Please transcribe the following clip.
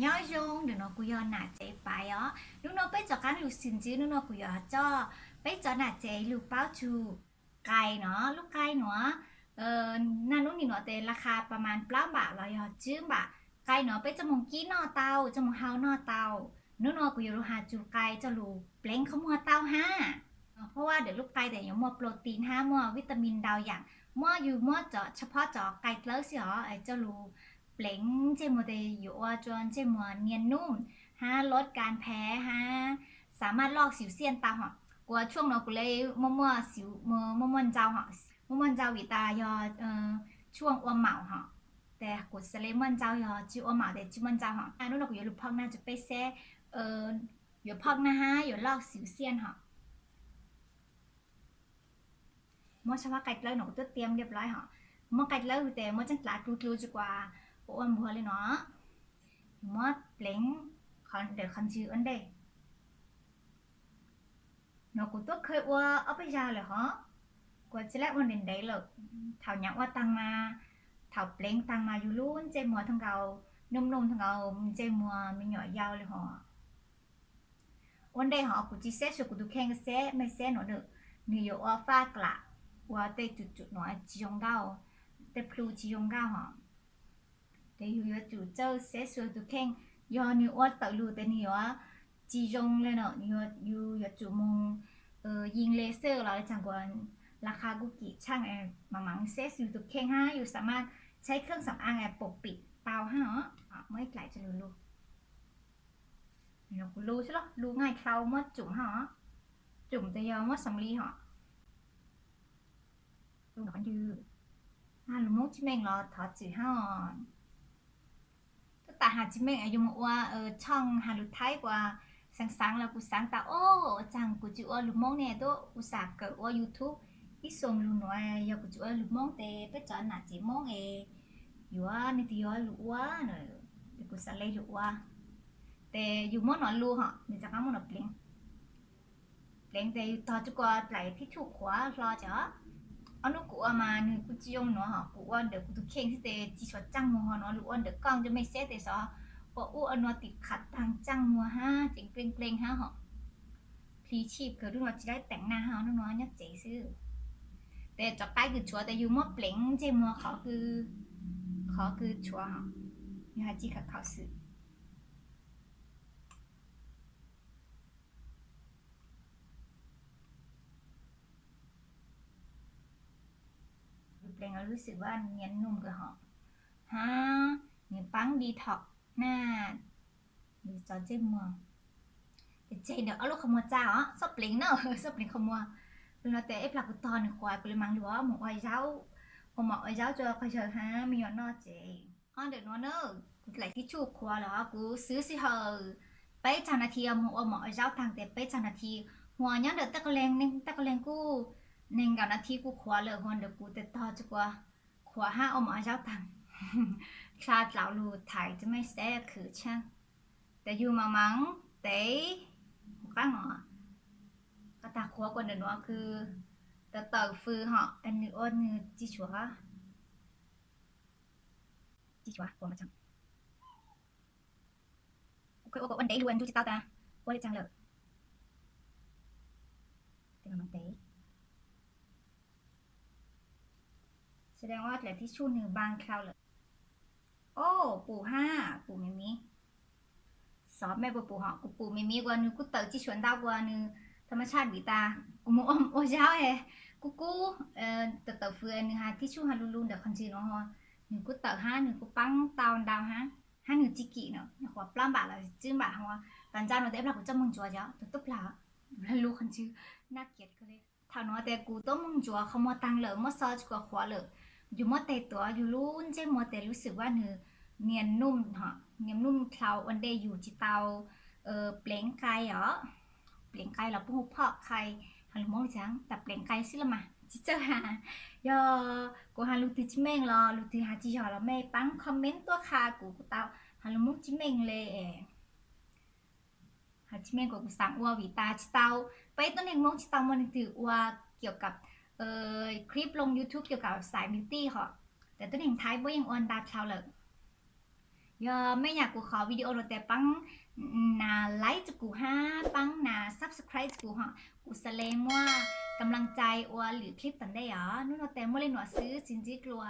nhớ rong được nó cũng nà chế bài ó lúc nó bây giờ cán lù xin chứ lúc nó cũng cho bây giờ nà chế lù bao chu cay nó lúc cay nóนั่นนู่นนี่เนาะแต่ราคาประมาณ8 บาทเราจื้อบาทไก่เนาะไปจะมองกี้นอเตาจะมองเฮานอเตานู่นเนาะกูอยู่รูหาจูไก่จะรูเปล่งเขามัวเตาห้าเพราะว่าเดี๋ยวลูกไก่แต่ยังมัวโปรตีนห้ามัววิตามินดาวอย่างมัวอยู่มัวเจาะเฉพาะเจาะไก่เลือดเสียไอ้จะรูเปล่งเจมัวแต่อยู่ว่าจนเจมัวเนียนนุ่มฮะลดการแพ้ฮะสามารถลอกสิวเซียนตาหอกกลัวช่วงเนาะกูเลยมัวสิวมัวเจ้าหอกมันเจ้าวิตายอช่วงอ้วนเหมาฮะแต่กุศลมันเจ้ายอจีอ้วนเหมาแต่จีมันเจ้าฮะอันนู้นเราก็อยู่ลูกพักน่าจะไปแซ่อยู่พักนะฮะอยู่ลอกสิวเซียนฮะมอเฉพาะไก่เล้าหนูตัวเตรียมเรียบร้อยฮะมอไก่เล้าแต่มอจังหลาดูดูจีกว่าอ้วนบัวเลยเนาะมอเปล่งคอนเดี๋ยวคอนชื่ออันเดหนูกูตัวเคยว่าเอาไปยาเลยฮะกว่าจะแลกวันเด่นได้เลยแถวนี้ว่าตังมาแถวเปล่งตังมาอยู่ลุ้นเจมัวทั้งเรานุ่มๆทั้งเราเจมัวมีหน่อยยาวเลยหอวันใดหอกูจีเซ่ชกูดูแข่งเซ่ไม่เซ่หนอเด้อนี่อยู่ว่าฟ้ากละว่าเตจุดๆหน่อยจียงเก้าเตพลูจียงเก้าหอแต่อยู่จุดเจ้าเซ่ชดูแข่งยอนี่ว่าตะลูแต่นี่ว่าจียงเลยเนาะอยู่จุดมงยิงเลเซอร์เราจังกว่าราคากุกิช่างมามังเซสอยู่ตุกเข่งห้าอยู่สามารถใช้เครื่องสำอางปกปิดเตาห้าไม่ไกลจะรู้เรารู้ใช่หรอรู้ง่ายเขาเมื่อจุ่มห้าจุ่มจะยอมเมื่อสำลีห้าดูหนอนยืดลูกมุกชิเมงเราถอดจืดห้าแต่หาชิเมงอายุมว่าช่องฮารุไทยกว่าsáng làกูsáng tạo ô chẳngกูchịu ở lục mong nè tôiกูsạc cỡ ở YouTube ít xong luôn nói giờกูchịu ở lục mong để bây giờ nãy chỉ mongอยู่ว่านี่ที่ย้อยรู้ว่าเนอะเดี๋ยวกูสั่งเลยรู้ว่าแต่อยู่มอหนอนรู้เหรอเดี๋ยวจะก้าวมอหนอนเปล่งแต่ตอนจุกว่าไหลที่ถูกขวารอจ้ะเอาหนูกูเอามาหนูกูจะยงเนาะเหรอกูว่าเดี๋ยวกูต้องเข่งที่เตจีชดจังมัวเหรอเนาะรู้ว่าเดี๋ยวกล้องจะไม่เซ็ตแต่ซอพออู้อันว่าติดขัดทางจังมัวฮะเจ๋งเปล่งฮะเหรอพลีชีพเกิดรุ่นว่าจะได้แต่งหน้าฮะน้องๆเนี่ยเจ๋ซื้อแต่จอกใต้คือชัวแต่อยู่มอเปล่งเจมัวเขาคือชัวร์哈，女孩即刻考试。เปล่งรู้สึกว่าเนียนนุ่มกว่าหอมฮะเนี่ยปังดีท็อกหน้าดูจอเจมัวแต่เจเดี๋ยวเอาลูกขโมยจ้าอ๋อชอบเปล่งเนอะชอบเปล่งขโมยเป็นเราแต่ไอ้ปลากตอนควายไปเลยมังหรือว่าหมกไอ้เจ้าหมกไอ้เจ้าจะคอยเชิญฮะมีหยอดนอเจอ๋อเดี๋ยวนู้นเนอะกูไหลที่ชูครัวเหรอกูซื้อสิเหอะไปจานนาทีเอาหมกไอ้เจ้าทางแต่ไปจานนาทีหัวยังเดือดตะกะแรงนึงตะกะแรงกูหนึ่งกับนาทีกูขวาเลยหัวเดี๋ยวกูแต่ต่อจะกว่าขวาห้าเอาหมกไอ้เจ้าทางคลาดเหล่าลูถ่ายจะไม่แซ่คือช่างแต่อยู่มามังเต๋หัวก้างหรอกระตาขวากว่าเดิมว่าคือแต่เต่าฟือเหาะอันนี้อ้นนี่จีชัวตัวมาจังโอเคโอ้ก็วันเดย์ล้วนจูจิตาตาว่าได้จังเลยแต่มันเต๋แสดงว่าแต่ที่ชูหนึ่งบางคราวเลยโอ้ปู่ห้าปู่ไม่มีสอบแม่ปู่เหาะกูปู่ไม่มีกว่านึงกูเต๋อจีชวนดาวกว่านึงธรรมชาติวิตากูมองโอ้เจ้ากูเต๋อฟืนนึงฮะที่ชูฮารุนเดี๋ยวคันจีน้องฮะหนึ่งกูเต๋อห้าหนึ่งกูปังตาวดาวฮะห้าหนึ่งจิกิเนาะหัวปล้ำบาทเลยจื้อบาทหัวตอนเจ้าเราได้ปลากูจะมึงจัวเจ้าตุ๊บปลาแล้วลูกคันชื่อน่าเกลียดก็เลยถามว่าแต่กูต้องมึงจัวเขามาตังเลยมาซอจกว่าขวาเลยอยู่มาแต่ตัวอยู่ลุ้นเจ้ามาแต่รู้สึกว่าเนื้อเนียนนุ่มฮะเนียนนุ่มเคลาวันเดย์อยู่จิตเตาเปล่งไก่เหรอเปล่งไก่เราพูดพอกไข่ฮัลโหลมองจังแต่เปล่งไก่สิละมาจิเจ้าหายอกูหาลูกที่จิเมงรอลูกที่หาจิหอเราไม่ปังคอมเมนต์ตัวคากูเตาฮัลโหลมุกจิเมงเลยหาจิเมงกูสั่งอัววิตาจิเตาไปตัวเองมองจิเตามันถืออัวเกี่ยวกับคลิปลง YouTube เกี่ยวกับสายบิวตี้ค่ะแต่ตัวเองท้ายบ่ยังออนดาเชาเลย ยอไม่อยากกูขอวิดีโอโนแต่ปังนาไลค์จะกูห้าปังนา subscribe จะกูฮะกูแสดงว่ากำลังใจอัวหรือคลิปตันได้หรอนู่นโนแต่ไม่เลยหนวซื้อจริงๆกลัว